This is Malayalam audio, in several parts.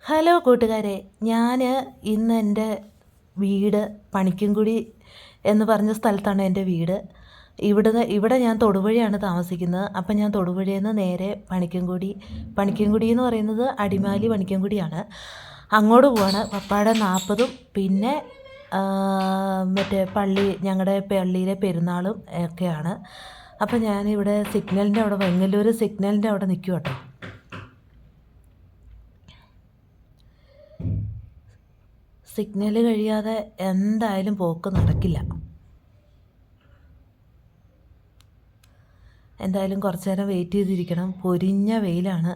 ഹലോ കൂട്ടുകാരെ, ഞാൻ ഇന്ന് എൻ്റെ വീട് പണിക്കൻകുടി എന്ന് പറഞ്ഞ സ്ഥലത്താണ് എൻ്റെ വീട്. ഇവിടെ ഞാൻ തൊടുപുഴയാണ് താമസിക്കുന്നത്. അപ്പം ഞാൻ തൊടുപുഴയിൽ നിന്ന് നേരെ പണിക്കൻകുടി എന്ന് പറയുന്നത് അടിമാലി പണിക്കൻകുടിയാണ്. അങ്ങോട്ട് പോവാണ്. പപ്പായുടെ 40 പിന്നെ മറ്റേ ഞങ്ങളുടെ പള്ളിയിലെ പെരുന്നാളും ഒക്കെയാണ്. അപ്പം ഞാനിവിടെ സിഗ്നലിൻ്റെ അവിടെ, വെങ്ങല്ലൂർ സിഗ്നലിൻ്റെ അവിടെ നിൽക്കും കേട്ടോ. സിഗ്നൽ കഴിയാതെ എന്തായാലും പോക്ക് നടക്കില്ല. എന്തായാലും കുറച്ച് നേരം വെയിറ്റ് ചെയ്തിരിക്കണം. പൊരിഞ്ഞ വെയിലാണ്.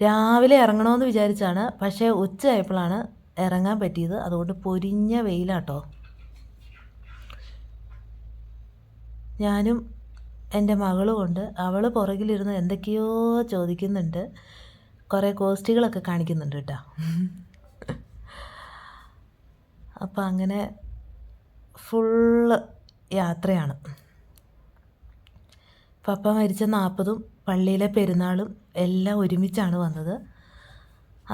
രാവിലെ ഇറങ്ങണമെന്ന് വിചാരിച്ചാണ്, പക്ഷേ ഉച്ചയായപ്പോഴാണ് ഇറങ്ങാൻ പറ്റിയത്. അതുകൊണ്ട് പൊരിഞ്ഞ വെയിലാട്ടോ. ഞാനും എൻ്റെ മകളും ഉണ്ട്. അവൾ പുറകിലിരുന്ന് എന്തൊക്കെയോ ചോദിക്കുന്നുണ്ട്. കുറേ കോസ്റ്റുകളൊക്കെ കാണിക്കുന്നുണ്ട് കേട്ടോ. അപ്പോൾ അങ്ങനെ ഫുള്ള് യാത്രയാണ്. പപ്പ മരിച്ച 40 പള്ളിയിലെ പെരുന്നാളും എല്ലാം ഒരുമിച്ചാണ് വന്നത്.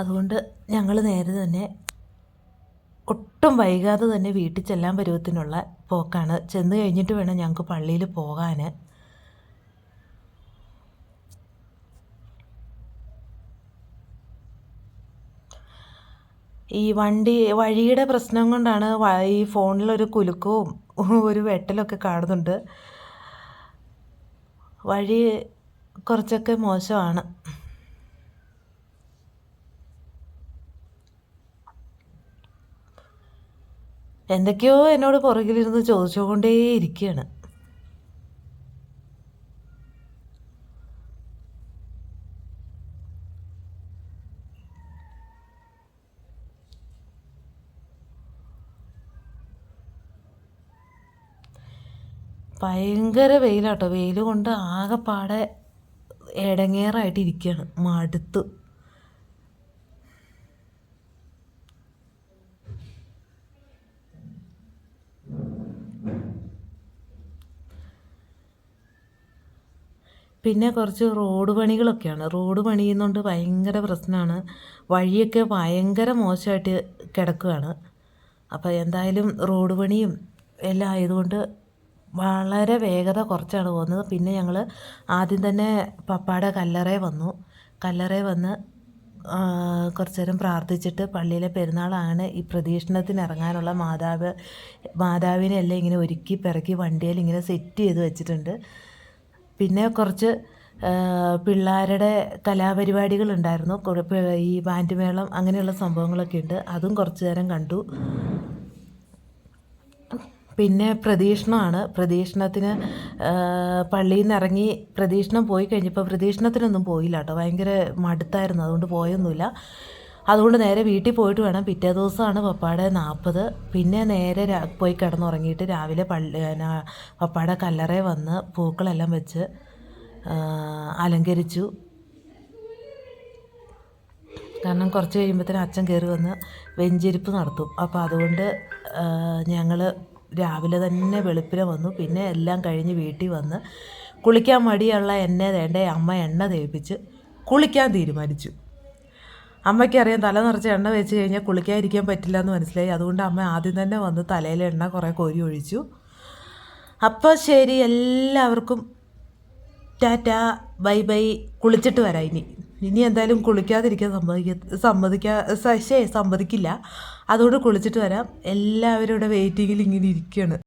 അതുകൊണ്ട് ഞങ്ങൾ നേരെ തന്നെ ഒട്ടും വൈകാതെ തന്നെ വീട്ടിൽ ചെല്ലാൻ പരുവത്തിനുള്ള പോക്കാണ്. ചെന്ന് കഴിഞ്ഞിട്ട് വേണം ഞങ്ങൾക്ക് പള്ളിയിൽ പോകാൻ. ഈ വഴിയുടെ പ്രശ്നം കൊണ്ടാണ് ഈ ഫോണിലൊരു കുലുക്കവും ഒരു വെട്ടലൊക്കെ കാണുന്നുണ്ട്. വഴി കുറച്ചൊക്കെ മോശമാണ്. എന്തൊക്കെയോ എന്നോട് പുറകിലിരുന്ന് ചോദിച്ചുകൊണ്ടേയിരിക്കുകയാണ്. ഭയങ്കര വെയിലാട്ടോ. വെയിൽ കൊണ്ട് ആകെപ്പാടെ ഇടങ്ങേറായിട്ടിരിക്കുകയാണ്. മടുത്തു. പിന്നെ കുറച്ച് റോഡ് പണികളൊക്കെയാണ്. റോഡ് പണിയുന്നതുകൊണ്ട് ഭയങ്കര പ്രശ്നമാണ്. വഴിയൊക്കെ ഭയങ്കര മോശമായിട്ട് കിടക്കുകയാണ്. അപ്പോൾ എന്തായാലും റോഡ് പണിയും എല്ലാം ആയതുകൊണ്ട് വളരെ വേഗത കുറച്ചാണ് പോകുന്നത്. പിന്നെ ഞങ്ങൾ ആദ്യം തന്നെ പപ്പായുടെ കല്ലറയിൽ വന്ന് കുറച്ച് നേരം പ്രാർത്ഥിച്ചിട്ട്, പള്ളിയിലെ പെരുന്നാളാണ്, ഈ പ്രദക്ഷിണത്തിന് ഇറങ്ങാനുള്ള മാതാവിനെല്ലാം ഇങ്ങനെ ഒരുക്കി പിറക്കി വണ്ടിയിൽ ഇങ്ങനെ സെറ്റ് ചെയ്ത് വെച്ചിട്ടുണ്ട്. പിന്നെ കുറച്ച് പിള്ളേരുടെ കലാപരിപാടികളുണ്ടായിരുന്നു. ഈ ബാൻഡ് മേളം അങ്ങനെയുള്ള സംഭവങ്ങളൊക്കെ ഉണ്ട്. അതും കുറച്ച് നേരം കണ്ടു. പിന്നെ പ്രദക്ഷിണത്തിന് പള്ളിയിൽ നിന്ന് ഇറങ്ങി പ്രദക്ഷിണം പോയി കഴിഞ്ഞപ്പോൾ പ്രദക്ഷിണത്തിനൊന്നും പോയില്ല കേട്ടോ. ഭയങ്കര മടുത്തായിരുന്നു. അതുകൊണ്ട് പോയൊന്നുമില്ല. അതുകൊണ്ട് നേരെ വീട്ടിൽ പോയിട്ട് വേണം. പിറ്റേ ദിവസമാണ് പപ്പായുടെ 40. പിന്നെ നേരെ പോയി കിടന്നുറങ്ങിയിട്ട് രാവിലെ പപ്പായുടെ കല്ലറയിൽ വന്ന് പൂക്കളെല്ലാം വെച്ച് അലങ്കരിച്ചു. കാരണം കുറച്ച് കഴിയുമ്പോഴത്തേനും അച്ഛൻ കയറി വന്ന് വെഞ്ചരിപ്പ് നടത്തും. അപ്പോൾ അതുകൊണ്ട് ഞങ്ങൾ രാവിലെ തന്നെ വെളുപ്പിനെ വന്നു. പിന്നെ എല്ലാം കഴിഞ്ഞ് വീട്ടിൽ വന്ന് കുളിക്കാൻ മടിയുള്ള എന്നെ അമ്മ എണ്ണ തേപ്പിച്ച് കുളിക്കാൻ തീരുമാനിച്ചു. അമ്മയ്ക്കറിയാം തല നിറച്ച് എണ്ണ വെച്ച് കഴിഞ്ഞാൽ കുളിക്കാതിരിക്കാൻ പറ്റില്ല എന്ന് മനസ്സിലായി. അതുകൊണ്ട് അമ്മ ആദ്യം തന്നെ വന്ന് തലയിൽ എണ്ണ കുറേ കോരി ഒഴിച്ചു. അപ്പോൾ ശരി, എല്ലാവർക്കും ടാറ്റാ, ബൈ ബൈ. കുളിച്ചിട്ട് വരാം. ഇനി എന്തായാലും കുളിക്കാതിരിക്കാൻ സമ്മതിക്കില്ല. അതുകൊണ്ട് കുളിച്ചിട്ട് വരാം. എല്ലാവരും ഇവിടെ വെയിറ്റിങ്ങിൽ ഇങ്ങനെ ഇരിക്കുകയാണ്.